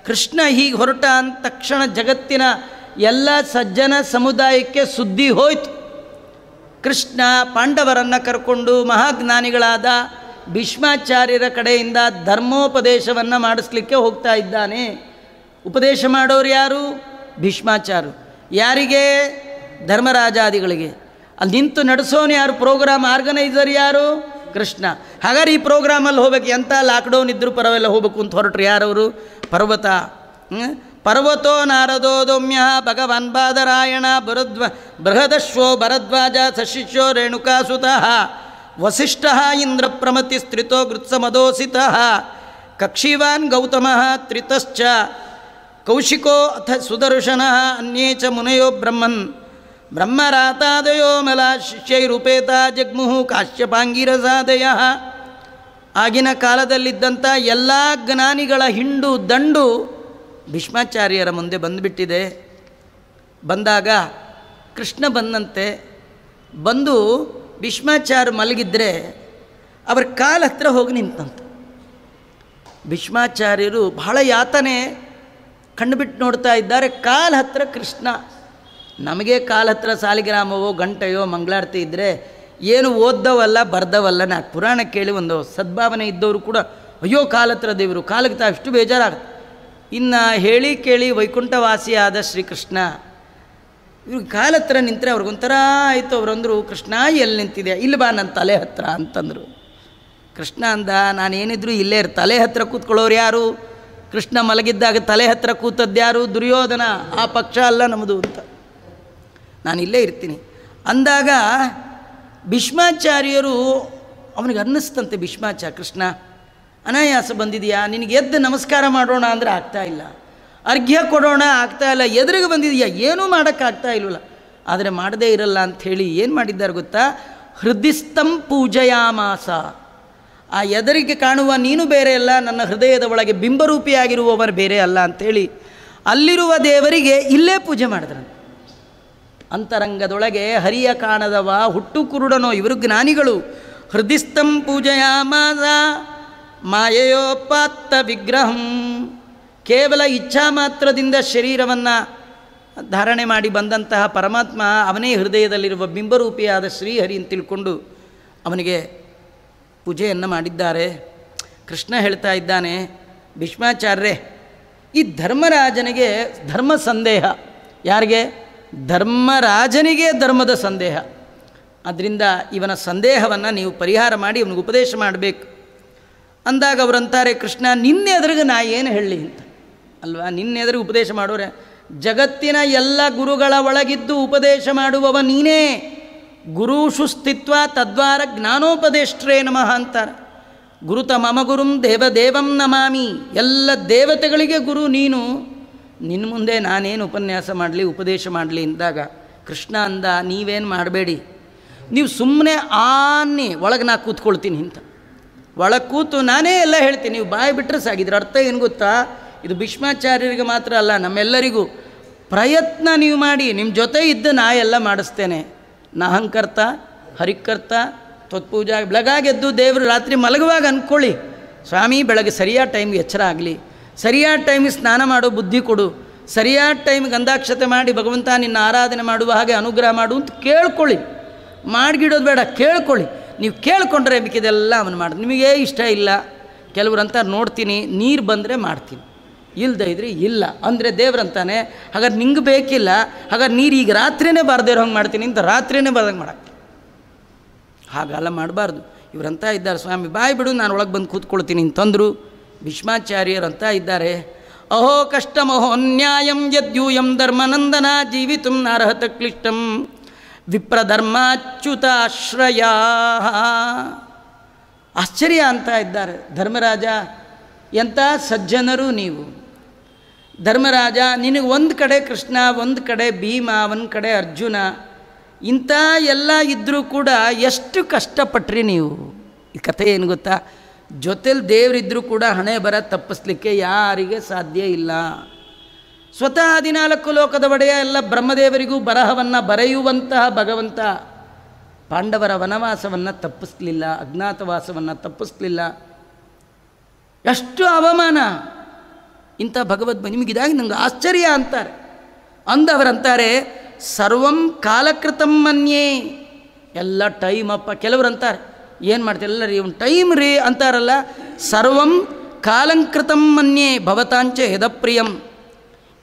ಕೃಷ್ಣ ಹೀಗೆ ಹೊರಟ ಅಂದ ತಕ್ಷಣ ಜಗತ್ತಿನ ಎಲ್ಲ ಸಜ್ಜನ ಸಮುದಾಯಕ್ಕೆ ಸುದ್ದಿ ಹೋಯ್ತು. ಕೃಷ್ಣ ಪಾಂಡವರನ್ನು ಕರ್ಕೊಂಡು ಮಹಾಜ್ಞಾನಿಗಳಾದ ಭೀಷ್ಮಾಚಾರ್ಯರ ಕಡೆಯಿಂದ ಧರ್ಮೋಪದೇಶವನ್ನು ಮಾಡಿಸ್ಲಿಕ್ಕೆ ಹೋಗ್ತಾ ಇದ್ದಾನೆ. ಉಪದೇಶ ಮಾಡೋರು ಯಾರು? ಭೀಷ್ಮಾಚಾರ್ಯರು. ಯಾರಿಗೆ? ಧರ್ಮರಾಜಾದಿಗಳಿಗೆ. ಅಲ್ಲಿ ನಿಂತು ನಡೆಸೋನು ಯಾರು? ಪ್ರೋಗ್ರಾಮ್ ಆರ್ಗನೈಸರ್ ಯಾರು? ಕೃಷ್ಣ. ಹಾಗಾದ್ರೆ ಈ ಪ್ರೋಗ್ರಾಮಲ್ಲಿ ಹೋಗ್ಬೇಕು, ಎಂಥ ಲಾಕ್ಡೌನ್ ಇದ್ದರೂ ಪರವೆಲ್ಲ ಹೋಗ್ಬೇಕು ಅಂತ ಹೊರಟ್ರು ಯಾರವರು? ಪರ್ವತ. ಪರ್ವತೋ ನಾರದೋ ದೌಮ್ಯ ಭಗವಾನ್ ಬಾದರಾಯಣ ಬೃಹದಶ್ವೋ ಭರದ್ವಾಜ ಸಶಿಷ್ಯೋ ರೇಣುಕಾಸುತಃ ವಸಿಷ್ಠ ಇಂದ್ರ ಪ್ರಮತಿ ಸ್ತ್ರಿತೋ ಗೃತ್ಸಮದೋಸಿತಃ ಕಕ್ಷಿವಾನ್ ಗೌತಮಃ ತ್ರಿತಶ್ಚ ಕೌಶಿಕೋ ಅಥ ಸುದರ್ಶನಃ ಅನ್ಯೇ ಚ ಮುನಯೋ ಬ್ರಹ್ಮರಾತಾದಯೋ ಮಲ ಶಿಷ್ಯೈರುಪೇತ ಜಗ್ಮುಹು ಕಾಶ್ಯಪಾಂಗಿರಸಾದಯ. ಆಗಿನ ಕಾಲದಲ್ಲಿದ್ದಂಥ ಎಲ್ಲ ಜ್ಞಾನಿಗಳ ಹಿಂಡು ದಂಡು ಭೀಷ್ಮಾಚಾರ್ಯರ ಮುಂದೆ ಬಂದುಬಿಟ್ಟಿದೆ. ಬಂದಾಗ ಕೃಷ್ಣ ಬಂದಂತೆ. ಬಂದು ಭೀಷ್ಮಾಚಾರ್ಯ ಮಲಗಿದ್ರೆ ಅವ್ರ ಕಾಲ ಹತ್ರ ಹೋಗಿ ನಿಂತಂತೆ. ಭೀಷ್ಮಾಚಾರ್ಯರು ಬಹಳ ಯಾತನೆ ಕಣ್ಣುಬಿಟ್ಟು ನೋಡ್ತಾ ಇದ್ದಾರೆ. ಕಾಲ ಹತ್ರ ಕೃಷ್ಣ. ನಮಗೆ ಕಾಲ ಹತ್ರ ಸಾಲಿಗ್ರಾಮವೋ ಗಂಟೆಯೋ ಮಂಗಳಾರತಿ ಇದ್ದರೆ ಏನು ಓದ್ದವಲ್ಲ ಬರ್ದವಲ್ಲ. ನಾಲ್ಕು ಪುರಾಣ ಕೇಳಿ ಒಂದು ಸದ್ಭಾವನೆ ಇದ್ದವರು ಕೂಡ ಅಯ್ಯೋ ಕಾಲ ಹತ್ರ ದೇವರು ಕಾಲಕ್ಕೆ ಅಷ್ಟು ಬೇಜಾರಾಗುತ್ತೆ. ಇನ್ನು ಹೇಳಿ ಕೇಳಿ ವೈಕುಂಠವಾಸಿಯಾದ ಶ್ರೀಕೃಷ್ಣ ಇವ್ರಿಗೆ ಕಾಲ ಹತ್ರ ನಿಂತರೆ ಅವ್ರಿಗೊಂಥರ ಆಯಿತು. ಅವರಂದರು, ಕೃಷ್ಣ ಎಲ್ಲಿ ನಿಂತಿದೆ? ಇಲ್ಲಿ ಬಾ ನನ್ನ ತಲೆ ಹತ್ರ ಅಂತಂದರು. ಕೃಷ್ಣ ಅಂದ, ನಾನೇನಿದ್ರು ಇಲ್ಲೇ ತಲೆ ಹತ್ರ ಕೂತ್ಕೊಳ್ಳೋರು ಯಾರು? ಕೃಷ್ಣ ಮಲಗಿದ್ದಾಗ ತಲೆ ಹತ್ರ ಕೂತದ್ಯಾರು? ದುರ್ಯೋಧನ. ಆ ಪಕ್ಷ ಅಲ್ಲ ನಮ್ಮದು ಅಂತ. ನಾನು ಇಲ್ಲೇ ಇರ್ತೀನಿ ಅಂದಾಗ ಭೀಷ್ಮಾಚಾರ್ಯರು ಅವನಿಗೆ ಅನ್ನಿಸ್ತಂತೆ. ಕೃಷ್ಣ ಅನಾಯಾಸ ಬಂದಿದೆಯಾ? ನಿನಗೆ ಎದ್ದು ನಮಸ್ಕಾರ ಮಾಡೋಣ ಅಂದರೆ ಆಗ್ತಾಯಿಲ್ಲ, ಅರ್ಘ್ಯ ಕೊಡೋಣ ಆಗ್ತಾಯಿಲ್ಲ, ಎದುರಿಗೆ ಬಂದಿದೆಯಾ? ಏನೂ ಮಾಡೋಕ್ಕಾಗ್ತಾ ಇಲ್ವಲ್ಲ. ಆದರೆ ಮಾಡದೇ ಇರಲ್ಲ ಅಂಥೇಳಿ ಏನು ಮಾಡಿದ್ದಾರೆ ಗೊತ್ತಾ? ಹೃದಯಸ್ಥಂ ಪೂಜಯಾಮಾಸ. ಆ ಎದುರಿಗೆ ಕಾಣುವ ನೀನು ಬೇರೆ ಅಲ್ಲ, ನನ್ನ ಹೃದಯದ ಒಳಗೆ ಬಿಂಬರೂಪಿಯಾಗಿರುವವರು ಬೇರೆ ಅಲ್ಲ ಅಂಥೇಳಿ ಅಲ್ಲಿರುವ ದೇವರಿಗೆ ಇಲ್ಲೇ ಪೂಜೆ ಮಾಡಿದ್ರಂತೆ. ಅಂತರಂಗದೊಳಗೆ ಹರಿಯ ಕಾಣದವ ಹುಟ್ಟು ಕುರುಡನೋ ಇವರು ಜ್ಞಾನಿಗಳು. ಹೃದಯಸ್ಥಂ ಪೂಜಯಾಮಾಸ ಮಾಯಯೋಪಾತ್ತ ವಿಗ್ರಹಂ. ಕೇವಲ ಇಚ್ಛಾ ಮಾತ್ರದಿಂದ ಶರೀರವನ್ನು ಧಾರಣೆ ಮಾಡಿ ಬಂದಂತಹ ಪರಮಾತ್ಮ ಅವನೇ ಹೃದಯದಲ್ಲಿರುವ ಬಿಂಬರೂಪಿಯಾದ ಶ್ರೀಹರಿ ಅಂತ ತಿಳ್ಕೊಂಡು ಅವನಿಗೆ ಪೂಜೆಯನ್ನು ಮಾಡಿದ್ದಾರೆ. ಕೃಷ್ಣ ಹೇಳ್ತಾ ಇದ್ದಾನೆ, ಭೀಷ್ಮಾಚಾರ್ಯರೇ, ಈ ಧರ್ಮರಾಜನಿಗೆ ಧರ್ಮ ಸಂದೇಹ. ಯಾರಿಗೆ? ಧರ್ಮರಾಜನಿಗೆ ಧರ್ಮದ ಸಂದೇಹ. ಅದರಿಂದ ಇವನ ಸಂದೇಹವನ್ನು ನೀವು ಪರಿಹಾರ ಮಾಡಿ ಇವನಿಗೆ ಉಪದೇಶ ಮಾಡಬೇಕು ಅಂದಾಗ ಅವರಂತಾರೆ, ಕೃಷ್ಣ ನಿನ್ನೆ ಎದುರಿಗೆ ನಾ ಏನು ಹೇಳಲಿ ಅಂತ ಅಲ್ವಾ? ನಿನ್ನೆ ಎದುರಿಗೆ ಉಪದೇಶ ಮಾಡೋರೆ. ಜಗತ್ತಿನ ಎಲ್ಲ ಗುರುಗಳ ಒಳಗಿದ್ದು ಉಪದೇಶ ಮಾಡುವವ ನೀನೇ. ಗುರುಷು ಸ್ಥಿತ್ವ ತದ್ವಾರ ಜ್ಞಾನೋಪದೇಷ್ಟ್ರೇ ನಮಃ ಅಂತಾರೆ. ಗುರುತ ಮಮ ಗುರುಂ ದೇವದೇವಂ ನಮಾಮಿ. ಎಲ್ಲ ದೇವತೆಗಳಿಗೆ ಗುರು ನೀನು. ನಿನ್ನ ಮುಂದೆ ನಾನೇನು ಉಪನ್ಯಾಸ ಮಾಡಲಿ, ಉಪದೇಶ ಮಾಡಲಿ ಅಂದಾಗ ಕೃಷ್ಣ ಅಂದ, ನೀವೇನು ಮಾಡಬೇಡಿ, ನೀವು ಸುಮ್ಮನೆ ಆನೆ ಒಳಗೆ ನಾ ಕೂತ್ಕೊಳ್ತೀನಿ ಅಂತ. ಒಳಗೆ ಕೂತು ನಾನೇ ಎಲ್ಲ ಹೇಳ್ತೀನಿ, ನೀವು ಬಾಯಿ ಬಿಟ್ಟರೆ ಸಾಗಿದ್ರೆ ಅರ್ಥ ಏನು ಗೊತ್ತಾ? ಇದು ಭೀಷ್ಮಾಚಾರ್ಯರಿಗೆ ಮಾತ್ರ ಅಲ್ಲ, ನಮ್ಮೆಲ್ಲರಿಗೂ. ಪ್ರಯತ್ನ ನೀವು ಮಾಡಿ, ನಿಮ್ಮ ಜೊತೆ ಇದ್ದು ನಾ ಎಲ್ಲ ಮಾಡಿಸ್ತೇನೆ. ನಾಹಂಕರ್ತ ಹರಿಕರ್ತ ತ್ವತ್ಪೂಜಾ. ಬೆಳಗಾಗೆದ್ದು ದೇವರು ರಾತ್ರಿ ಮಲಗುವಾಗ ಅಂದ್ಕೊಳ್ಳಿ, ಸ್ವಾಮಿ ಬೆಳಗ್ಗೆ ಸರಿಯಾದ ಟೈಮ್ಗೆ ಎಚ್ಚರ ಆಗಲಿ, ಸರಿಯಾದ ಟೈಮಿಗೆ ಸ್ನಾನ ಮಾಡೋ ಬುದ್ಧಿ ಕೊಡು, ಸರಿಯಾದ ಟೈಮಿಗೆ ಗಂಧಾಕ್ಷತೆ ಮಾಡಿ ಭಗವಂತ ನಿನ್ನ ಆರಾಧನೆ ಮಾಡುವ ಹಾಗೆ ಅನುಗ್ರಹ ಮಾಡು ಅಂತ ಕೇಳ್ಕೊಳ್ಳಿ. ಮಾಡಿಗಿಡೋದು ಬೇಡ, ಕೇಳ್ಕೊಳ್ಳಿ. ನೀವು ಕೇಳ್ಕೊಂಡ್ರೆ ಮಿಕ್ಕಿದೆಲ್ಲ ಅವನು ಮಾಡಿ. ನಿಮಗೆ ಇಷ್ಟ ಇಲ್ಲ, ಕೆಲವ್ರು ಅಂತಾರೆ ನೋಡ್ತೀನಿ, ನೀರು ಬಂದರೆ ಮಾಡ್ತೀನಿ, ಇಲ್ಲದೆ ಇದ್ರೆ ಇಲ್ಲ ಅಂದರೆ ದೇವ್ರಂತಾನೆ, ಹಾಗಾದ್ರೆ ನಿಂಗೆ ಬೇಕಿಲ್ಲ, ಹಾಗಾದ್ರೆ ನೀರು ಈಗ ರಾತ್ರಿಯೇ ಬಾರದೇ ಇರೋ ಹಂಗೆ ಮಾಡ್ತೀನಿ ಅಂತ ರಾತ್ರಿಯೇ ಬರ್ದಂಗೆ ಮಾಡಕ್ಕೆ. ಹಾಗೆಲ್ಲ ಮಾಡಬಾರ್ದು. ಇವರಂತ ಇದ್ದಾರೆ, ಸ್ವಾಮಿ ಬಾಯಿ ಬಿಡು, ನಾನು ಒಳಗೆ ಬಂದು ಕೂತ್ಕೊಳ್ತೀನಿ ಅಂತಂದರು. ಭೀಷ್ಮಾಚಾರ್ಯರು ಅಂತ ಇದ್ದಾರೆ, ಅಹೋ ಕಷ್ಟಮಹೋ ನ್ಯಾಯಂ ಯದ್ಯೂಯಂ ಧರ್ಮನಂದನ ಜೀವಿತುಂ ನಾರ್ಹತ ಕ್ಲಿಷ್ಟಂ ವಿಪ್ರಧರ್ಮಾಚ್ಯುತಾಶ್ರಯ. ಆಶ್ಚರ್ಯ ಅಂತ ಇದ್ದಾರೆ ಧರ್ಮರಾಜ, ಎಂಥ ಸಜ್ಜನರು ನೀವು. ಧರ್ಮರಾಜ, ನಿನಗೆ ಒಂದು ಕಡೆ ಕೃಷ್ಣ, ಒಂದು ಕಡೆ ಭೀಮ, ಒಂದು ಕಡೆ ಅರ್ಜುನ, ಇಂಥ ಎಲ್ಲ ಇದ್ದರೂ ಕೂಡ ಎಷ್ಟು ಕಷ್ಟಪಟ್ರಿ ನೀವು. ಈ ಕಥೆ ಏನು ಗೊತ್ತಾ? ಜೊತೆಲಿ ದೇವರಿದ್ದರೂ ಕೂಡ ಹಣೆ ಬರ ತಪ್ಪಿಸ್ಲಿಕ್ಕೆ ಯಾರಿಗೆ ಸಾಧ್ಯ ಇಲ್ಲ. ಸ್ವತಃ 14 ಲೋಕದ ಒಡೆಯ ಎಲ್ಲ ಬ್ರಹ್ಮದೇವರಿಗೂ ಬರಹವನ್ನು ಬರೆಯುವಂತಹ ಭಗವಂತ ಪಾಂಡವರ ವನವಾಸವನ್ನು ಇಂಥ ಭಗವದ್ ನಿಮಗಿದಾಗಿ ನಂಗೆ ಆಶ್ಚರ್ಯ ಅಂತಾರೆ. ಅಂದವರಂತಾರೆ ಸರ್ವಂ ಕಾಲಕೃತಂ ಮನ್ಯೇ, ಎಲ್ಲ ಟೈಮ್ ಅಪ್ಪ. ಕೆಲವರು ಅಂತಾರೆ ಏನು ಮಾಡ್ತಾರೆ ಎಲ್ಲ ರೀ ಒಂದು ಟೈಮ್ ರೀ ಅಂತಾರಲ್ಲ. ಸರ್ವಂ ಕಾಲಂಕೃತಂ ಮನ್ಯೇ ಭವತಾಂಚ ಯದಪ್ರಿಯಂ.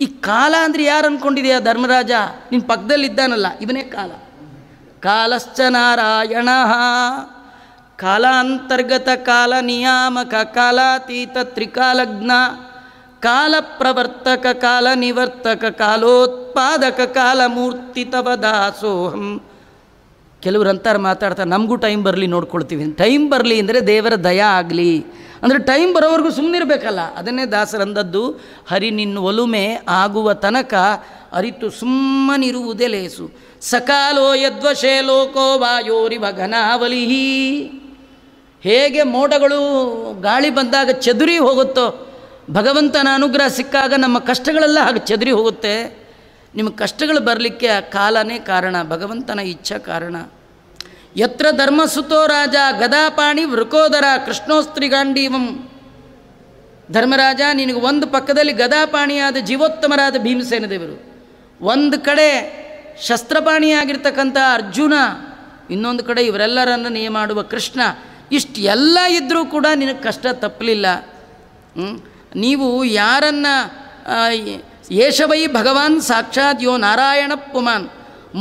ಈ ಕಾಲ ಅಂದರೆ ಯಾರು ಅಂದ್ಕೊಂಡಿದೆಯಾ ಧರ್ಮರಾಜ? ನಿನ್ನ ಪಕ್ಕದಲ್ಲಿದ್ದಾನಲ್ಲ ಇವನೇ ಕಾಲ. ಕಾಲಶ್ಚ ನಾರಾಯಣ ಕಾಲಾಂತರ್ಗತ ಕಾಲ ನಿಯಾಮಕ ಕಾಲಾತೀತ ತ್ರಿಕಾಲಜ್ಞ ಕಾಲ ಪ್ರವರ್ತಕ ಕಾಲ ನಿವರ್ತಕ ಕಾಲೋತ್ಪಾದಕ ಕಾಲಮೂರ್ತಿ ತವ ದಾಸೋಹಂ. ಕೆಲವರು ಅಂತಾರೆ ಮಾತಾಡ್ತಾರೆ ನಮಗೂ ಟೈಮ್ ಬರಲಿ ನೋಡ್ಕೊಳ್ತೀವಿ. ಟೈಮ್ ಬರಲಿ ಅಂದರೆ ದೇವರ ದಯ ಆಗಲಿ ಅಂದರೆ ಟೈಮ್ ಬರೋವರೆಗೂ ಸುಮ್ಮನಿರಬೇಕಲ್ಲ. ಅದನ್ನೇ ದಾಸರಂದದ್ದು, ಹರಿ ನಿನ್ನ ಒಲುಮೆ ಆಗುವ ತನಕ ಅರಿತು ಸುಮ್ಮನಿರುವುದೇ ಲೇಸು. ಸಕಾಲೋ ಯದ್ವಶೇ ಲೋಕೋ ವಾಯೋರಿವ ಘನಾವಲಿ. ಹೇಗೆ ಮೋಡಗಳು ಗಾಳಿ ಬಂದಾಗ ಚದುರಿ ಹೋಗುತ್ತೋ, ಭಗವಂತನ ಅನುಗ್ರಹ ಸಿಕ್ಕಾಗ ನಮ್ಮ ಕಷ್ಟಗಳೆಲ್ಲ ಹಾಗೆ ಚದುರಿ ಹೋಗುತ್ತೆ. ನಿಮಗೆ ಕಷ್ಟಗಳು ಬರಲಿಕ್ಕೆ ಆ ಕಾಲನೇ ಕಾರಣ, ಭಗವಂತನ ಇಚ್ಛಾ ಕಾರಣ. ಯತ್ರ ಧರ್ಮಸುತೋ ರಾಜ ಗದಾಪಾಣಿ ವೃಕೋದರ ಕೃಷ್ಣೋಸ್ತ್ರಿಗಾಂಡೀವಂ. ಧರ್ಮರಾಜ ನಿನಗೆ ಒಂದು ಪಕ್ಕದಲ್ಲಿ ಗದಾಪಾಣಿಯಾದ ಜೀವೋತ್ತಮರಾದ ಭೀಮಸೇನ ದೇವರು, ಒಂದು ಕಡೆ ಶಸ್ತ್ರಪಾಣಿಯಾಗಿರ್ತಕ್ಕಂಥ ಅರ್ಜುನ, ಇನ್ನೊಂದು ಕಡೆ ಇವರೆಲ್ಲರನ್ನು ನೇಮಾಡುವ ಕೃಷ್ಣ. ಇಷ್ಟು ಎಲ್ಲ ಇದ್ದರೂ ಕೂಡ ನಿನಗೆ ಕಷ್ಟ ತಪ್ಪಲಿಲ್ಲ. ನೀವು ಯಾರನ್ನು ಯೇಷವೈ ಭಗವಾನ್ ಸಾಕ್ಷಾತ್ ಯೋ ನಾರಾಯಣ ಪುಮಾನ್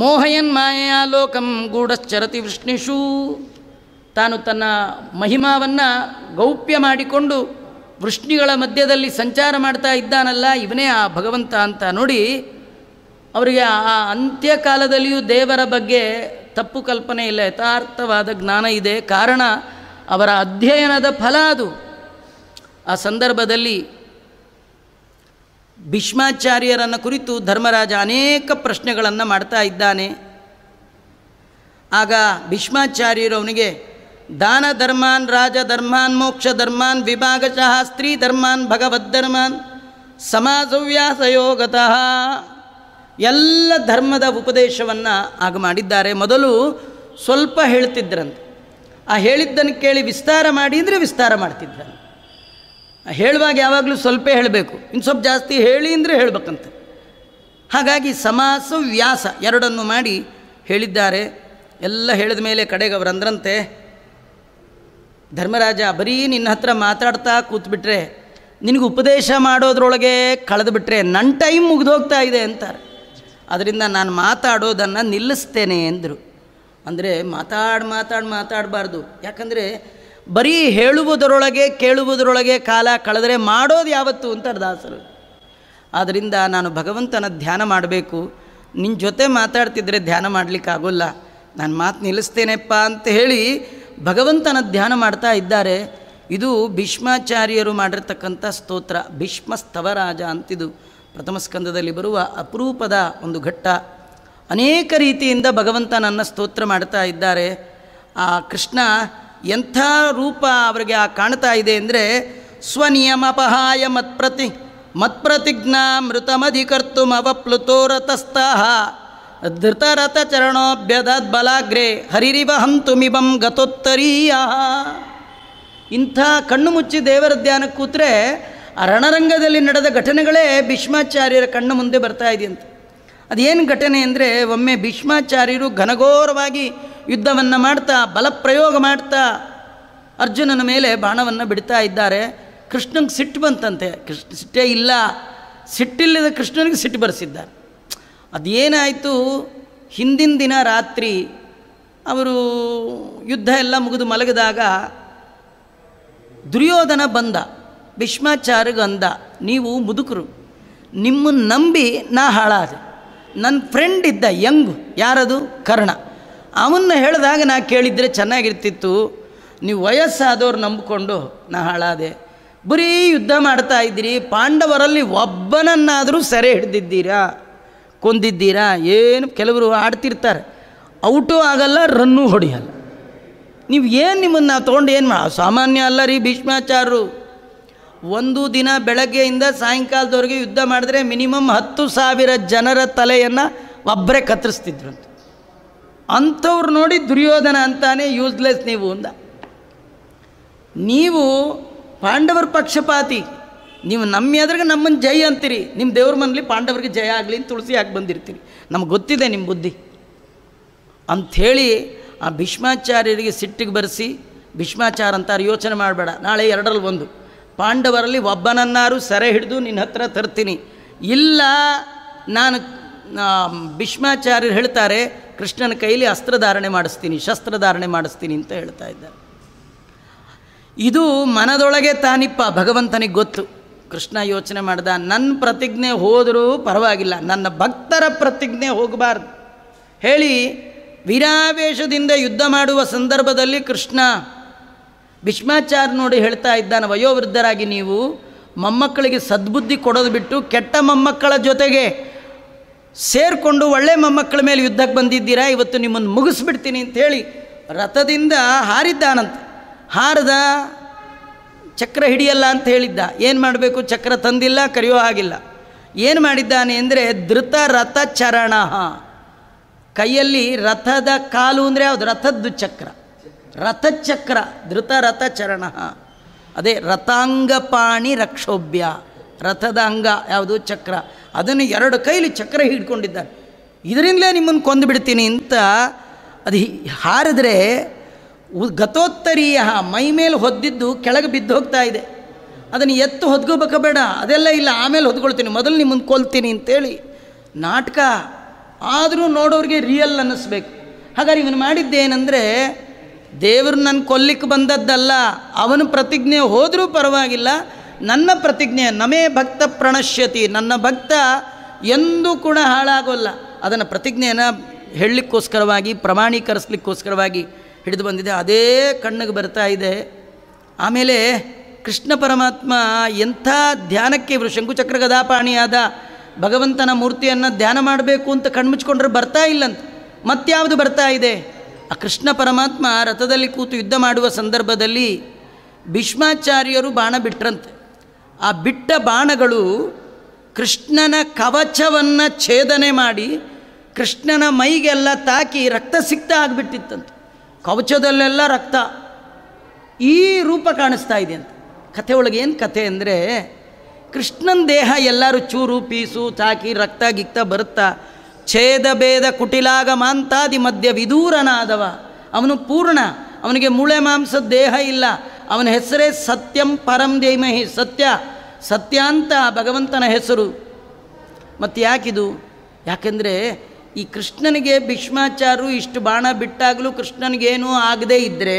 ಮೋಹಯನ್ ಮಾಯಾ ಲೋಕಂ ಗೂಢಶ್ಚರತಿ ವೃಷ್ಣಿಷು. ತಾನು ತನ್ನ ಮಹಿಮಾವನ್ನು ಗೌಪ್ಯ ಮಾಡಿಕೊಂಡು ವೃಷ್ಣಿಗಳ ಮಧ್ಯದಲ್ಲಿ ಸಂಚಾರ ಮಾಡ್ತಾ ಇದ್ದಾನಲ್ಲ, ಇವನೇ ಆ ಭಗವಂತ ಅಂತ ನೋಡಿ ಅವರಿಗೆ ಆ ಅಂತ್ಯಕಾಲದಲ್ಲಿಯೂ ದೇವರ ಬಗ್ಗೆ ತಪ್ಪು ಕಲ್ಪನೆ ಇಲ್ಲ, ಯಥಾರ್ಥವಾದ ಜ್ಞಾನ ಇದೆ. ಕಾರಣ ಅವರ ಅಧ್ಯಯನದ ಫಲ ಅದು. ಆ ಸಂದರ್ಭದಲ್ಲಿ ಭೀಷ್ಮಾಚಾರ್ಯರನ್ನು ಕುರಿತು ಧರ್ಮರಾಜ ಅನೇಕ ಪ್ರಶ್ನೆಗಳನ್ನು ಮಾಡ್ತಾ ಇದ್ದಾನೆ. ಆಗ ಭೀಷ್ಮಾಚಾರ್ಯರು ಅವನಿಗೆ ದಾನ ಧರ್ಮಾನ್ ರಾಜಧರ್ಮಾನ್ ಮೋಕ್ಷ ಧರ್ಮಾನ್ ವಿಭಾಗಶಃ ಸ್ತ್ರೀ ಧರ್ಮಾನ್ ಭಗವದ್ಧರ್ಮಾನ್ ಸಮಾಸವ್ಯಾಸಯೋಗತಃ ಎಲ್ಲ ಧರ್ಮದ ಉಪದೇಶವನ್ನು ಆಗ ಮಾಡಿದ್ದಾರೆ. ಮೊದಲು ಸ್ವಲ್ಪ ಹೇಳ್ತಿದ್ರಂತೆ, ಆ ಹೇಳಿದ್ದನ್ನು ಕೇಳಿ ವಿಸ್ತಾರ ಮಾಡಿ ಅಂದರೆ ವಿಸ್ತಾರ ಮಾಡ್ತಿದ್ರಂತೆ. ಹೇಳುವಾಗ ಯಾವಾಗಲೂ ಸ್ವಲ್ಪ ಹೇಳಬೇಕು, ಇನ್ನು ಸ್ವಲ್ಪ ಜಾಸ್ತಿ ಹೇಳಿ ಅಂದರೆ ಹೇಳಬೇಕಂತೆ. ಹಾಗಾಗಿ ಸಮಾಸ ವ್ಯಾಸ ಎರಡನ್ನು ಮಾಡಿ ಹೇಳಿದ್ದಾರೆ. ಎಲ್ಲ ಹೇಳಿದ ಮೇಲೆ ಕಡೆಗೆ ಅವರು ಅಂದ್ರಂತೆ, ಧರ್ಮರಾಜ ಬರೀ ನಿನ್ನ ಹತ್ರ ಮಾತಾಡ್ತಾ ಕೂತ್ಬಿಟ್ರೆ, ನಿನಗೆ ಉಪದೇಶ ಮಾಡೋದ್ರೊಳಗೆ ಕಳೆದುಬಿಟ್ರೆ ನನ್ನ ಟೈಮ್ ಮುಗಿದೋಗ್ತಾ ಇದೆ ಅಂತಾರೆ. ಅದರಿಂದ ನಾನು ಮಾತಾಡೋದನ್ನು ನಿಲ್ಲಿಸ್ತೇನೆ ಎಂದರು. ಅಂದರೆ ಮಾತಾಡಬಾರ್ದು. ಯಾಕಂದರೆ ಬರೀ ಹೇಳುವುದರೊಳಗೆ ಕೇಳುವುದರೊಳಗೆ ಕಾಲ ಕಳೆದರೆ ಮಾಡೋದು ಯಾವತ್ತು ಅಂತಾರೆ ದಾಸರು. ಆದ್ದರಿಂದ ನಾನು ಭಗವಂತನ ಧ್ಯಾನ ಮಾಡಬೇಕು. ನಿನ್ನ ಜೊತೆ ಮಾತಾಡ್ತಿದ್ರೆ ಧ್ಯಾನ ಮಾಡಲಿಕ್ಕಾಗೋಲ್ಲ, ನಾನು ಮಾತು ನಿಲ್ಲಿಸ್ತೇನೆಪ್ಪ ಅಂತ ಹೇಳಿ ಭಗವಂತನ ಧ್ಯಾನ ಮಾಡ್ತಾ ಇದ್ದಾರೆ. ಇದು ಭೀಷ್ಮಾಚಾರ್ಯರು ಮಾಡಿರ್ತಕ್ಕಂಥ ಸ್ತೋತ್ರ, ಭೀಷ್ಮ ಸ್ತವರಾಜ ಅಂತಿದು ಪ್ರಥಮ ಸ್ಕಂದದಲ್ಲಿ ಬರುವ ಅಪರೂಪದ ಒಂದು ಘಟ್ಟ. ಅನೇಕ ರೀತಿಯಿಂದ ಭಗವಂತನನ್ನು ಸ್ತೋತ್ರ ಮಾಡ್ತಾ ಇದ್ದಾರೆ. ಆ ಕೃಷ್ಣ ಎಂಥ ರೂಪ ಅವರಿಗೆ ಕಾಣ್ತಾ ಇದೆ ಅಂದರೆ, ಸ್ವನಿಯಮಪಹಾಯ ಮತ್ಪ್ರತಿಜ್ಞಾಮೃತಮಧಿಕರ್ತುಮವಪ್ಲುತೋರತಸ್ತಃ ಧೃತರಥ ಚರಣೋಭ್ಯದದ್ ಬಲಾಗ್ರೆ ಹರಿರಿವ ಹಂತುಮಿಬಂ ಗತೋತ್ತರೀಯ. ಇಂಥ ಕಣ್ಣು ಮುಚ್ಚಿ ದೇವರ ಧ್ಯಾನಕ್ಕೆ ಕೂತ್ರೆ ಆ ರಣರಂಗದಲ್ಲಿ ನಡೆದ ಘಟನೆಗಳೇ ಭೀಷ್ಮಾಚಾರ್ಯರ ಕಣ್ಣು ಮುಂದೆ ಬರ್ತಾ ಇದೆಯಂತೆ. ಅದೇನು ಘಟನೆ ಅಂದರೆ, ಒಮ್ಮೆ ಭೀಷ್ಮಾಚಾರ್ಯರು ಘನಘೋರವಾಗಿ ಯುದ್ಧವನ್ನು ಮಾಡ್ತಾ ಬಲಪ್ರಯೋಗ ಮಾಡ್ತಾ ಅರ್ಜುನನ ಮೇಲೆ ಬಾಣವನ್ನು ಬಿಡ್ತಾ ಇದ್ದಾರೆ. ಕೃಷ್ಣನಿಗೆ ಸಿಟ್ಟು ಬಂತಂತೆ. ಕೃಷ್ಣ ಸಿಟ್ಟೇ ಇಲ್ಲ, ಸಿಟ್ಟಿಲ್ಲದ ಕೃಷ್ಣನಿಗೆ ಸಿಟ್ಟು ಬರೆಸಿದ್ದಾರೆ. ಅದೇನಾಯಿತು, ಹಿಂದಿನ ದಿನ ರಾತ್ರಿ ಅವರು ಯುದ್ಧ ಎಲ್ಲ ಮುಗಿದು ಮಲಗಿದಾಗ ದುರ್ಯೋಧನ ಬಂದ, ಭೀಷ್ಮಾಚಾರ್ಯಗೆ ಅಂದ, ನೀವು ಮುದುಕರು, ನಿಮ್ಮನ್ನು ನಂಬಿ ನಾ ಹಾಳಾದೆ. ನನ್ನ ಫ್ರೆಂಡ್ ಇದ್ದ ಯಂಗ್, ಯಾರದು? ಕರ್ಣ. ಅವನ್ನ ಹೇಳಿದಾಗ ನಾ ಕೇಳಿದರೆ ಚೆನ್ನಾಗಿರ್ತಿತ್ತು. ನೀವು ವಯಸ್ಸಾದವ್ರು ನಂಬಿಕೊಂಡು ನಾ ಹಾಳಾದೆ. ಬರೀ ಯುದ್ಧ ಮಾಡ್ತಾ ಇದ್ದೀರಿ, ಪಾಂಡವರಲ್ಲಿ ಒಬ್ಬನನ್ನಾದರೂ ಸೆರೆ ಹಿಡಿದಿದ್ದೀರಾ, ಕೊಂದಿದ್ದೀರಾ? ಏನು ಕೆಲವರು ಆಡ್ತಿರ್ತಾರೆ, ಔಟು ಆಗಲ್ಲ, ರನ್ನೂ ಹೊಡೆಯಲ್ಲ. ನೀವು ಏನು ನಿಮ್ಮನ್ನು ನಾವು ತೊಗೊಂಡು ಏನು ಸಾಮಾನ್ಯ ಅಲ್ಲ ರೀ ಭೀಷ್ಮಾಚಾರ್ಯರು. ಒಂದು ದಿನ ಬೆಳಗ್ಗೆಯಿಂದ ಸಾಯಂಕಾಲದವರೆಗೆ ಯುದ್ಧ ಮಾಡಿದ್ರೆ ಮಿನಿಮಮ್ 10,000 ಜನರ ತಲೆಯನ್ನು ಒಬ್ಬರೇ ಕತ್ತರಿಸ್ತಿದ್ರು. ಅಂಥವ್ರು ನೋಡಿ ದುರ್ಯೋಧನ ಅಂತಾನೆ ಯೂಸ್ಲೆಸ್ ನೀವು ಅಂದ. ನೀವು ಪಾಂಡವರ ಪಕ್ಷಪಾತಿ, ನೀವು ನಮ್ಮ ಎದುರಿಗೆ ನಮ್ಮನ್ನು ಜಯ ಅಂತೀರಿ, ನಿಮ್ಮ ದೇವ್ರ ಮನೇಲಿ ಪಾಂಡವರಿಗೆ ಜಯ ಆಗಲಿ ಅಂತ ತುಳಸಿ ಹಾಕಿ ಬಂದಿರ್ತೀರಿ. ನಮ್ಗೆ ಗೊತ್ತಿದೆ ನಿಮ್ಮ ಬುದ್ಧಿ ಅಂಥೇಳಿ ಆ ಭೀಷ್ಮಾಚಾರ್ಯರಿಗೆ ಸಿಟ್ಟಿಗೆ ಬರೆಸಿ, ಭೀಷ್ಮಾಚಾರ ಅಂತಾರೆ ಯೋಚನೆ ಮಾಡಬೇಡ, ನಾಳೆ 2ರಲ್ಲಿ 1 ಪಾಂಡವರಲ್ಲಿ ಒಬ್ಬನನ್ನಾರು ಸೆರೆ ಹಿಡಿದು ನಿನ್ನ ಹತ್ರ ತರ್ತೀನಿ, ಇಲ್ಲ ನಾನು ಭೀಷ್ಮಾಚಾರ್ಯರು ಹೇಳ್ತಾರೆ ಕೃಷ್ಣನ ಕೈಲಿ ಅಸ್ತ್ರಧಾರಣೆ ಮಾಡಿಸ್ತೀನಿ, ಶಸ್ತ್ರಧಾರಣೆ ಮಾಡಿಸ್ತೀನಿ ಅಂತ ಹೇಳ್ತಾ ಇದ್ದಾರೆ. ಇದು ಮನದೊಳಗೆ ತಾನಿಪ್ಪ ಭಗವಂತನಿಗೆ ಗೊತ್ತು. ಕೃಷ್ಣ ಯೋಚನೆ ಮಾಡ್ದ, ನನ್ನ ಪ್ರತಿಜ್ಞೆ ಹೋದರೂ ಪರವಾಗಿಲ್ಲ, ನನ್ನ ಭಕ್ತರ ಪ್ರತಿಜ್ಞೆ ಹೋಗಬಾರ್ದು ಹೇಳಿ ವೀರಾವೇಶದಿಂದ ಯುದ್ಧ ಮಾಡುವ ಸಂದರ್ಭದಲ್ಲಿ ಕೃಷ್ಣ ಭೀಷ್ಮಾಚಾರ್ಯ ನೋಡಿ ಹೇಳ್ತಾ ಇದ್ದಾನೆ, ವಯೋವೃದ್ಧರಾಗಿ ನೀವು ಮೊಮ್ಮಕ್ಕಳಿಗೆ ಸದ್ಬುದ್ಧಿ ಕೊಡೋದು ಬಿಟ್ಟು ಕೆಟ್ಟ ಮೊಮ್ಮಕ್ಕಳ ಜೊತೆಗೆ ಸೇರಿಕೊಂಡು ಒಳ್ಳೆ ಮೊಮ್ಮಕ್ಕಳ ಮೇಲೆ ಯುದ್ಧಕ್ಕೆ ಬಂದಿದ್ದೀರಾ, ಇವತ್ತು ನಿಮ್ಮನ್ನು ಮುಗಿಸ್ಬಿಡ್ತೀನಿ ಅಂಥೇಳಿ ರಥದಿಂದ ಹಾರಿದ್ದಾನಂತೆ. ಹಾರದ ಚಕ್ರ ಹಿಡಿಯಲ್ಲ ಅಂತ ಹೇಳಿದ್ದ, ಏನು ಮಾಡಬೇಕು, ಚಕ್ರ ತಂದಿಲ್ಲ, ಕರೆಯೋ ಹಾಗಿಲ್ಲ. ಏನು ಮಾಡಿದ್ದಾನೆ ಅಂದರೆ ಧೃತ ರಥ ಚರಣ, ಕೈಯಲ್ಲಿ ರಥದ ಕಾಲು ಅಂದರೆ ಯಾವುದು, ರಥದ್ದು ಚಕ್ರ, ರಥಚಕ್ರ, ಧೃತ ರಥ ಚರಣ, ಅದೇ ರಥಾಂಗಪಾಣಿ ರಕ್ಷೋಭ್ಯ, ರಥದ ಅಂಗ ಯಾವುದು, ಚಕ್ರ, ಅದನ್ನು 2 ಕೈಲಿ ಚಕ್ರ ಹಿಡ್ಕೊಂಡಿದ್ದಾನೆ. ಇದರಿಂದಲೇ ನಿಮ್ಮನ್ನು ಕೊಂದು ಬಿಡ್ತೀನಿ ಅಂತ ಅದು ಹಾರಿದ್ರೆ ಗತೋತ್ತರೀಯ ಮೈ ಮೇಲೆ ಹೊದ್ದಿದ್ದು ಕೆಳಗೆ ಬಿದ್ದು ಹೋಗ್ತಾ ಇದೆ, ಅದನ್ನು ಎತ್ತು ಹೊದ್ಕೋಬೇಕಬೇಡ, ಅದೆಲ್ಲ ಇಲ್ಲ, ಆಮೇಲೆ ಹೊದ್ಕೊಳ್ತೀನಿ, ಮೊದಲು ನಿಮ್ಮನ್ನು ಕೊಲ್ತೀನಿ ಅಂತೇಳಿ ನಾಟಕ. ಆದರೂ ನೋಡೋರಿಗೆ ರಿಯಲ್ ಅನ್ನಿಸ್ಬೇಕು. ಹಾಗಾದ್ರೆ ಇವನು ಮಾಡಿದ್ದೇನೆಂದರೆ ದೇವರು ನನ್ನ ಕೊಲ್ಲಿಕ್ಕೆ ಬಂದದ್ದಲ್ಲ, ಅವನ ಪ್ರತಿಜ್ಞೆ ಹೋದರೂ ಪರವಾಗಿಲ್ಲ, ನನ್ನ ಪ್ರತಿಜ್ಞೆ ನಮೇ ಭಕ್ತ ಪ್ರಣಶ್ಯತಿ, ನನ್ನ ಭಕ್ತ ಎಂದೂ ಕೂಡ ಹಾಳಾಗೋಲ್ಲ, ಅದನ್ನು ಪ್ರತಿಜ್ಞೆಯನ್ನು ಹೇಳಲಿಕ್ಕೋಸ್ಕರವಾಗಿ ಪ್ರಮಾಣೀಕರಿಸಲಿಕ್ಕೋಸ್ಕರವಾಗಿ ಹಿಡಿದು ಬಂದಿದೆ. ಅದೇ ಕಣ್ಣಿಗೆ ಬರ್ತಾ ಇದೆ. ಆಮೇಲೆ ಕೃಷ್ಣ ಪರಮಾತ್ಮ ಎಂಥ ಧ್ಯಾನಕ್ಕೆ ಇವರು ಶಂಕುಚಕ್ರ ಗದಾಪಾಣಿಯಾದ ಭಗವಂತನ ಮೂರ್ತಿಯನ್ನು ಧ್ಯಾನ ಮಾಡಬೇಕು ಅಂತ ಕಣ್ಮುಚ್ಕೊಂಡ್ರೆ ಬರ್ತಾ ಇಲ್ಲಂತ, ಮತ್ಯಾವುದು ಬರ್ತಾ ಇದೆ. ಆ ಕೃಷ್ಣ ಪರಮಾತ್ಮ ರಥದಲ್ಲಿ ಕೂತು ಯುದ್ಧ ಮಾಡುವ ಸಂದರ್ಭದಲ್ಲಿ ಭೀಷ್ಮಾಚಾರ್ಯರು ಬಾಣ ಬಿಟ್ರಂತೆ. ಆ ಬಿಟ್ಟ ಬಾಣಗಳು ಕೃಷ್ಣನ ಕವಚವನ್ನು ಛೇದನೆ ಮಾಡಿ ಕೃಷ್ಣನ ಮೈಗೆಲ್ಲ ತಾಕಿ ರಕ್ತ ಸಿಕ್ತ ಆಗಿಬಿಟ್ಟಿತ್ತಂತೆ. ಕವಚದಲ್ಲೆಲ್ಲ ರಕ್ತ, ಈ ರೂಪ ಕಾಣಿಸ್ತಾ ಇದೆ ಅಂತ. ಕಥೆ ಒಳಗೆ ಏನು ಕಥೆ ಅಂದರೆ, ಕೃಷ್ಣನ ದೇಹ ಎಲ್ಲರೂ ಚೂರು ಪೀಸು ತಾಕಿ ರಕ್ತ ಗಿಕ್ತ ಬರುತ್ತಾ, ಛೇದ ಭೇದ ಕುಟಿಲಾಗ ಮಾಂತಾದಿ ಮಧ್ಯ ವಿದೂರನಾದವ, ಅವನು ಪೂರ್ಣ, ಅವನಿಗೆ ಮೂಳೆ ಮಾಂಸದ ದೇಹ ಇಲ್ಲ, ಅವನ ಹೆಸರೇ ಸತ್ಯಂ ಪರಂ ಧೀಮಹಿ, ಸತ್ಯ, ಸತ್ಯ ಅಂತ ಭಗವಂತನ ಹೆಸರು. ಮತ್ತು ಯಾಕಿದು, ಯಾಕೆಂದರೆ ಈ ಕೃಷ್ಣನಿಗೆ ಭೀಷ್ಮಾಚಾರ್ಯರು ಇಷ್ಟು ಬಾಣ ಬಿಟ್ಟಾಗಲೂ ಕೃಷ್ಣನಿಗೇನೂ ಆಗದೇ ಇದ್ದರೆ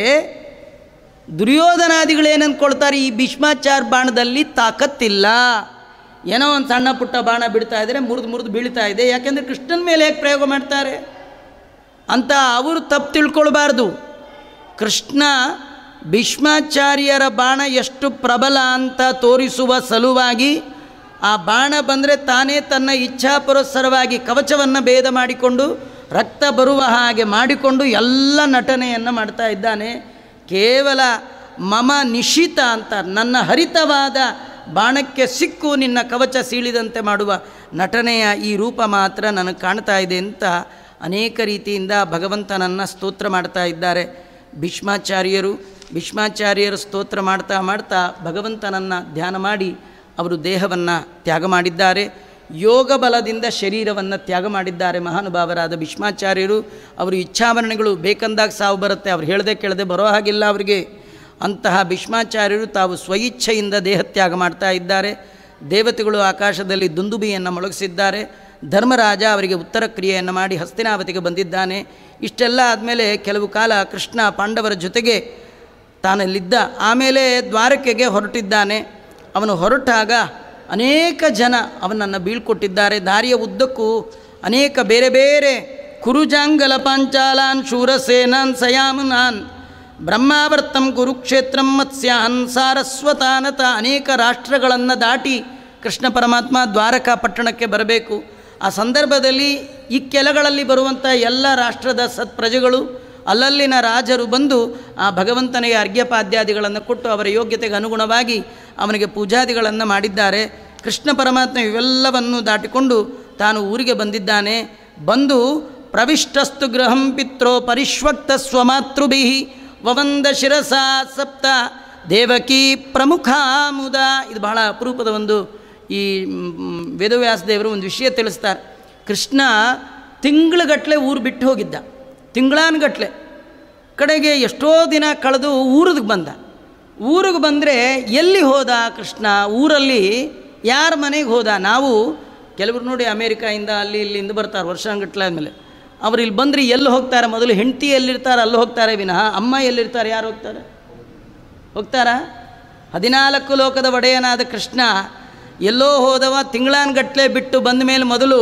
ದುರ್ಯೋಧನಾದಿಗಳೇನು ಅಂದ್ಕೊಳ್ತಾರೆ, ಈ ಭೀಷ್ಮಾಚಾರ್ಯ ಬಾಣದಲ್ಲಿ ತಾಕತ್ತಿಲ್ಲ, ಏನೋ ಒಂದು ಸಣ್ಣ ಪುಟ್ಟ ಬಾಣ ಬಿಡ್ತಾ ಇದ್ದರೆ ಮುರಿದು ಬೀಳ್ತಾ ಇದೆ, ಯಾಕೆಂದರೆ ಕೃಷ್ಣನ ಮೇಲೆ ಹೇಗೆ ಪ್ರಯೋಗ ಮಾಡ್ತಾರೆ ಅಂತ ಅವರು ತಪ್ಪು ತಿಳ್ಕೊಳ್ಬಾರ್ದು. ಕೃಷ್ಣ ಭೀಷ್ಮಾಚಾರ್ಯರ ಬಾಣ ಎಷ್ಟು ಪ್ರಬಲ ಅಂತ ತೋರಿಸುವ ಸಲುವಾಗಿ ಆ ಬಾಣ ಬಂದರೆ ತಾನೇ ತನ್ನ ಇಚ್ಛಾಪುರಸ್ಸರವಾಗಿ ಕವಚವನ್ನು ಭೇದ ಮಾಡಿಕೊಂಡು ರಕ್ತ ಬರುವ ಹಾಗೆ ಮಾಡಿಕೊಂಡು ಎಲ್ಲ ನಟನೆಯನ್ನು ಮಾಡ್ತಾ ಇದ್ದಾನೆ. ಕೇವಲ ಮಮ ನಿಶಿತ ಅಂತ, ನನ್ನ ಹರಿತವಾದ ಬಾಣಕ್ಕೆ ಸಿಕ್ಕು ನಿನ್ನ ಕವಚ ಸೀಳಿದಂತೆ ಮಾಡುವ ನಟನೆಯ ಈ ರೂಪ ಮಾತ್ರ ನನಗೆ ಕಾಣ್ತಾ ಇದೆ ಅಂತ ಅನೇಕ ರೀತಿಯಿಂದ ಭಗವಂತನನ್ನು ಸ್ತೋತ್ರ ಮಾಡ್ತಾ ಇದ್ದಾರೆ ಭೀಷ್ಮಾಚಾರ್ಯರು ಸ್ತೋತ್ರ ಮಾಡ್ತಾ ಮಾಡ್ತಾ ಭಗವಂತನನ್ನು ಧ್ಯಾನ ಮಾಡಿ ಅವರು ದೇಹವನ್ನು ತ್ಯಾಗ ಮಾಡಿದ್ದಾರೆ. ಯೋಗ ಬಲದಿಂದ ಶರೀರವನ್ನು ತ್ಯಾಗ ಮಾಡಿದ್ದಾರೆ ಮಹಾನುಭಾವರಾದ ಭೀಷ್ಮಾಚಾರ್ಯರು. ಅವರು ಇಚ್ಛಾವರಣೆಗಳು ಬೇಕಂದಾಗ ಸಾವು ಬರುತ್ತೆ, ಅವ್ರು ಹೇಳದೆ ಕೇಳದೆ ಬರೋ ಹಾಗಿಲ್ಲ ಅವರಿಗೆ. ಅಂತಹ ಭೀಷ್ಮಾಚಾರ್ಯರು ತಾವು ಸ್ವಇಚ್ಛೆಯಿಂದ ದೇಹತ್ಯಾಗ ಮಾಡ್ತಾ ಇದ್ದಾರೆ. ದೇವತೆಗಳು ಆಕಾಶದಲ್ಲಿ ದುಂದುಬಿಯನ್ನು ಮೊಳಗಿಸಿದ್ದಾರೆ. ಧರ್ಮರಾಜ ಅವರಿಗೆ ಉತ್ತರ ಕ್ರಿಯೆಯನ್ನು ಮಾಡಿ ಹಸ್ತಿನಾವತಿಗೆ ಬಂದಿದ್ದಾನೆ. ಇಷ್ಟೆಲ್ಲ ಆದಮೇಲೆ ಕೆಲವು ಕಾಲ ಕೃಷ್ಣ ಪಾಂಡವರ ಜೊತೆಗೆ ತಾನಲ್ಲಿದ್ದ. ಆಮೇಲೆ ದ್ವಾರಕೆಗೆ ಹೊರಟಿದ್ದಾನೆ. ಅವನು ಹೊರಟಾಗ ಅನೇಕ ಜನ ಅವನನ್ನು ಬೀಳ್ಕೊಟ್ಟಿದ್ದಾರೆ. ದಾರಿಯ ಉದ್ದಕ್ಕೂ ಅನೇಕ ಬೇರೆ ಬೇರೆ ಕುರುಜಾಂಗಲ ಪಾಂಚಾಲಾನ್ ಶೂರಸೇನಾನ್ ಸಯಾಮನಾನ್ ಬ್ರಹ್ಮಾವರ್ತಂ ಕುರುಕ್ಷೇತ್ರಂ ಮತ್ಸ್ಯಾನ್ ಸಾರಸ್ವತಾನತ ಅನೇಕ ರಾಷ್ಟ್ರಗಳನ್ನು ದಾಟಿ ಕೃಷ್ಣ ಪರಮಾತ್ಮ ದ್ವಾರಕಾ ಪಟ್ಟಣಕ್ಕೆ ಬರಬೇಕು. ಆ ಸಂದರ್ಭದಲ್ಲಿ ಈ ಕೆಳಗಳಲ್ಲಿ ಬರುವಂಥ ಎಲ್ಲ ರಾಷ್ಟ್ರದ ಸತ್ಪ್ರಜೆಗಳು ಅಲ್ಲಲ್ಲಿನ ರಾಜರು ಬಂದು ಆ ಭಗವಂತನಿಗೆ ಅರ್ಘ್ಯಪಾದ್ಯಾದಿಗಳನ್ನು ಕೊಟ್ಟು ಅವರ ಯೋಗ್ಯತೆಗೆ ಅನುಗುಣವಾಗಿ ಅವನಿಗೆ ಪೂಜಾದಿಗಳನ್ನು ಮಾಡಿದ್ದಾರೆ. ಕೃಷ್ಣ ಪರಮಾತ್ಮ ಇವೆಲ್ಲವನ್ನು ದಾಟಿಕೊಂಡು ತಾನು ಊರಿಗೆ ಬಂದಿದ್ದಾನೆ. ಬಂದು ಪ್ರವಿಷ್ಟಸ್ತು ಗೃಹಂ ಪಿತ್ರೋ ಪರಿಶ್ವಕ್ತ ಸ್ವಮಾತೃಭಿ ವವಂದ ಶಿರಸಾ ಸಪ್ತ ದೇವಕಿ ಪ್ರಮುಖಾಮುದ. ಇದು ಬಹಳ ಅಪರೂಪದ ಒಂದು ಈ ವೇದವ್ಯಾಸ ದೇವರು ಒಂದು ವಿಷಯ ತಿಳಿಸ್ತಾರೆ. ಕೃಷ್ಣ ತಿಂಗಳುಗಟ್ಟಲೆ ಊರು ಬಿಟ್ಟು ಹೋಗಿದ್ದ, ತಿಂಗಳಾನುಗಟ್ಟಲೆ. ಕಡೆಗೆ ಎಷ್ಟೋ ದಿನ ಕಳೆದು ಊರಿಗೆ ಬಂದ. ಊರಿಗೆ ಬಂದರೆ ಎಲ್ಲಿ ಹೋದ ಕೃಷ್ಣ? ಊರಲ್ಲಿ ಯಾರ ಮನೆಗೆ ಹೋದ? ನಾವು ಕೆಲವರು ನೋಡಿ ಅಮೇರಿಕಾಯಿಂದ ಅಲ್ಲಿ ಇಲ್ಲಿಂದ ಬರ್ತಾರೆ ವರ್ಷಾನುಗಟ್ಟಲೆ ಆದಮೇಲೆ. ಅವರು ಇಲ್ಲಿ ಬಂದರೆ ಎಲ್ಲಿ ಹೋಗ್ತಾರೆ? ಮೊದಲು ಹೆಂಡತಿ ಎಲ್ಲಿರ್ತಾರೆ ಅಲ್ಲಿ ಹೋಗ್ತಾರೆ ವಿನಃ ಅಮ್ಮ ಎಲ್ಲಿರ್ತಾರೆ ಯಾರು ಹೋಗ್ತಾರೆ? ಹೋಗ್ತಾರಾ? 14 ಲೋಕದ ಒಡೆಯನಾದ ಕೃಷ್ಣ ಎಲ್ಲೋ ಹೋದವ ತಿಂಗಳಾನುಗಟ್ಟಲೆ ಬಿಟ್ಟು ಬಂದ ಮೇಲೆ ಮೊದಲು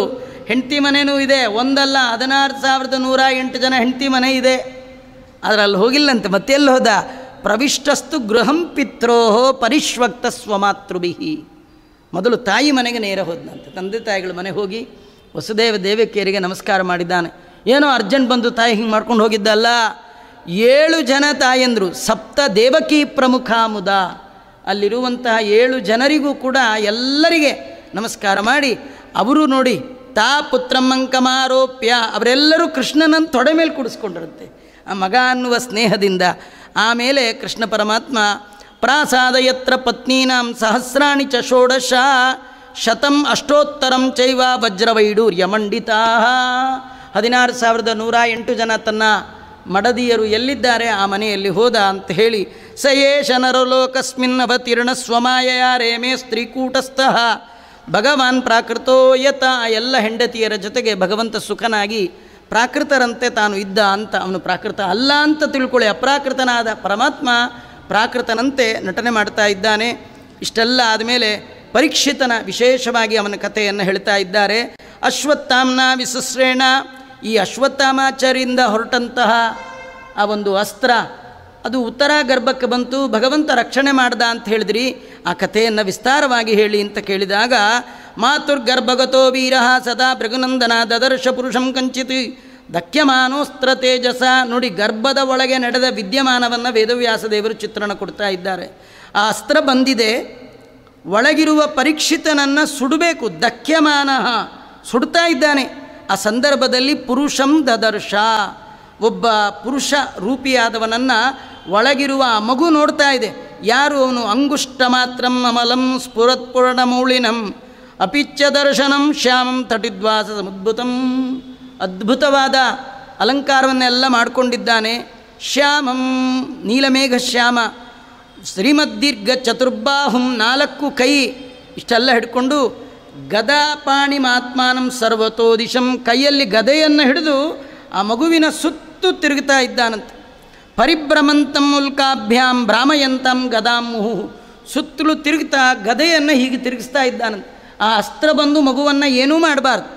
ಹೆಂಡತಿ ಮನೆಯೂ ಇದೆ, ಒಂದಲ್ಲ 16,108 ಜನ ಹೆಂಡತಿ ಮನೆ ಇದೆ, ಅದರಲ್ಲಿ ಹೋಗಿಲ್ಲಂತೆ. ಮತ್ತೆಲ್ಲಿ ಹೋದ? ಪ್ರವಿಷ್ಟಸ್ತು ಗೃಹಂ ಪಿತ್ರೋಹೋ ಪರಿಶ್ವಕ್ತ ಸ್ವಮಾತೃಭಿಹಿ. ಮೊದಲು ತಾಯಿ ಮನೆಗೆ ನೇರ ಹೋದನಂತೆ, ತಂದೆ ತಾಯಿಗಳ ಮನೆ ಹೋಗಿ ವಸುದೇವ ದೇವಕಿಯರಿಗೆ ನಮಸ್ಕಾರ ಮಾಡಿದ್ದಾನೆ. ಏನೋ ಅರ್ಜೆಂಟ್ ಬಂದು ತಾಯಿ ಹಿಂಗೆ ಮಾಡ್ಕೊಂಡು ಹೋಗಿದ್ದಲ್ಲ. 7 ಜನ ತಾಯಂದರು, ಸಪ್ತ ದೇವಕಿ ಪ್ರಮುಖಾಮುದ. ಅಲ್ಲಿರುವಂತಹ 7 ಜನರಿಗೂ ಕೂಡ ಎಲ್ಲರಿಗೆ ನಮಸ್ಕಾರ ಮಾಡಿ ಅವರು ನೋಡಿ ತಾ ಪುತ್ರಮ್ಮಂಕಮಾರೋಪ್ಯ ಅವರೆಲ್ಲರೂ ಕೃಷ್ಣನನ್ನು ತೊಡೆ ಮೇಲೆ ಕೂಡಿಸ್ಕೊಂಡಿರುತ್ತೆ ಆ ಮಗ ಅನ್ನುವ ಸ್ನೇಹದಿಂದ. ಆಮೇಲೆ ಕೃಷ್ಣ ಪರಮಾತ್ಮ ಪ್ರಾಸಾದಯತ್ರ ಪತ್ನೀನಾಂ ಸಹಸ್ರಾಣಿ ಚ ಷೋಡಶ ಶತಂ ಅಷ್ಟೋತ್ತರಂ ಚೈವ ವಜ್ರವೈಡೂರ್ಯಮಂಡಿತಾ. 16,108 ಜನ ತನ್ನ ಮಡದಿಯರು ಎಲ್ಲಿದ್ದಾರೆ ಆ ಮನೆಯಲ್ಲಿ ಹೋದ ಅಂತ ಹೇಳಿ ಸಯೇಶ ನರಲೋಕಸ್ಮಿನ್ ಅವತೀರ್ಣ ಸ್ವಮಾಯಯ ರೇಮೇ ಸ್ತ್ರೀಕೂಟಸ್ಥಃ ಭಗವಾನ್ ಪ್ರಾಕೃತೋ ಯತ. ಎಲ್ಲ ಹೆಂಡತಿಯರ ಜೊತೆಗೆ ಭಗವಂತ ಸುಖನಾಗಿ ಪ್ರಾಕೃತರಂತೆ ತಾನು ಇದ್ದ ಅಂತ. ಅವನು ಪ್ರಾಕೃತ ಅಲ್ಲ ಅಂತ ತಿಳ್ಕೊಳ್ಳಿ, ಅಪ್ರಾಕೃತನಾದ ಪರಮಾತ್ಮ ಪ್ರಾಕೃತನಂತೆ ನಟನೆ ಮಾಡ್ತಾ ಇದ್ದಾನೆ. ಇಷ್ಟೆಲ್ಲ ಆದಮೇಲೆ ಪರೀಕ್ಷಿತನ ವಿಶೇಷವಾಗಿ ಅವನ ಕಥೆಯನ್ನು ಹೇಳ್ತಾ ಇದ್ದಾರೆ. ಅಶ್ವತ್ಥಾಮ್ನ ವಿಸಸ್ರೇಣ, ಈ ಅಶ್ವತ್ಥಾಮಾಚಾರ್ಯರಿಂದ ಹೊರಟಂತಹ ಆ ಒಂದು ಅಸ್ತ್ರ ಅದು ಉತ್ತರ ಗರ್ಭಕ್ಕೆ ಬಂತು, ಭಗವಂತ ರಕ್ಷಣೆ ಮಾಡ್ದ ಅಂತ ಹೇಳಿದ್ರಿ. ಆ ಕಥೆಯನ್ನು ವಿಸ್ತಾರವಾಗಿ ಹೇಳಿ ಅಂತ ಕೇಳಿದಾಗ ಮಾತುರ್ಗರ್ಭಗತೋ ವೀರ ಸದಾ ಭೃಗುನಂದನ ದದರ್ಶ ಪುರುಷಂ ಕಂಚಿತ್ ದಕ್ಯಮಾನೋಸ್ತ್ರ ತೇಜಸ. ನೋಡಿ, ಗರ್ಭದ ಒಳಗೆ ನಡೆದ ವಿದ್ಯಮಾನವನ್ನು ವೇದವ್ಯಾಸ ದೇವರು ಚಿತ್ರಣ ಕೊಡ್ತಾ ಇದ್ದಾರೆ. ಆ ಅಸ್ತ್ರ ಬಂದಿದೆ, ಒಳಗಿರುವ ಪರೀಕ್ಷಿತನನ್ನು ಸುಡಬೇಕು. ದಕ್ಯಮಾನ ಸುಡ್ತಾ ಇದ್ದಾನೆ. ಆ ಸಂದರ್ಭದಲ್ಲಿ ಪುರುಷಂ ದದರ್ಶ, ಒಬ್ಬ ಪುರುಷ ರೂಪಿಯಾದವನನ್ನು ಒಳಗಿರುವ ಆ ಮಗು ನೋಡ್ತಾ ಇದೆ. ಯಾರು ಅವನು? ಅಂಗುಷ್ಟ ಮಾತ್ರಂ ಅಮಲಂ ಸ್ಫುರತ್ಪೂರ್ಣಮೌಳಿನಂ ಅಪಿಚ್ಚ ದರ್ಶನಂ ಶ್ಯಾಮಂ ತಟಿದ್ವಾಸ ಸಮದ್ಭುತಂ. ಅದ್ಭುತವಾದ ಅಲಂಕಾರವನ್ನೆಲ್ಲ ಮಾಡಿಕೊಂಡಿದ್ದಾನೆ. ಶ್ಯಾಮಂ ನೀಲಮೇಘ ಶ್ಯಾಮ, ಶ್ರೀಮದ್ದೀರ್ಘ ಚತುರ್ಬಾಹುಂ 4 ಕೈ ಇಷ್ಟೆಲ್ಲ ಹಿಡ್ಕೊಂಡು ಗದಾಪಾಣಿ ಮಾತ್ಮಾನಂ ಸರ್ವತೋ ದಿಶಂ, ಕೈಯಲ್ಲಿ ಗದೆಯನ್ನು ಹಿಡಿದು ಆ ಮಗುವಿನ ಸುತ್ತು ತಿರುಗ್ತಾ ಇದ್ದಾನಂತೆ. ಪರಿಭ್ರಮಂತಂ ಉಲ್ಕಾಭ್ಯಾಂ ಭ್ರಾಮಯಂತಂ ಗದಾಮುಹು, ಸುತ್ತಲೂ ತಿರುಗ್ತಾ ಗದೆಯನ್ನು ಹೀಗೆ ತಿರುಗಿಸ್ತಾ ಇದ್ದಾನಂತೆ. ಆ ಅಸ್ತ್ರ ಬಂದು ಮಗುವನ್ನು ಏನೂ ಮಾಡಬಾರ್ದು.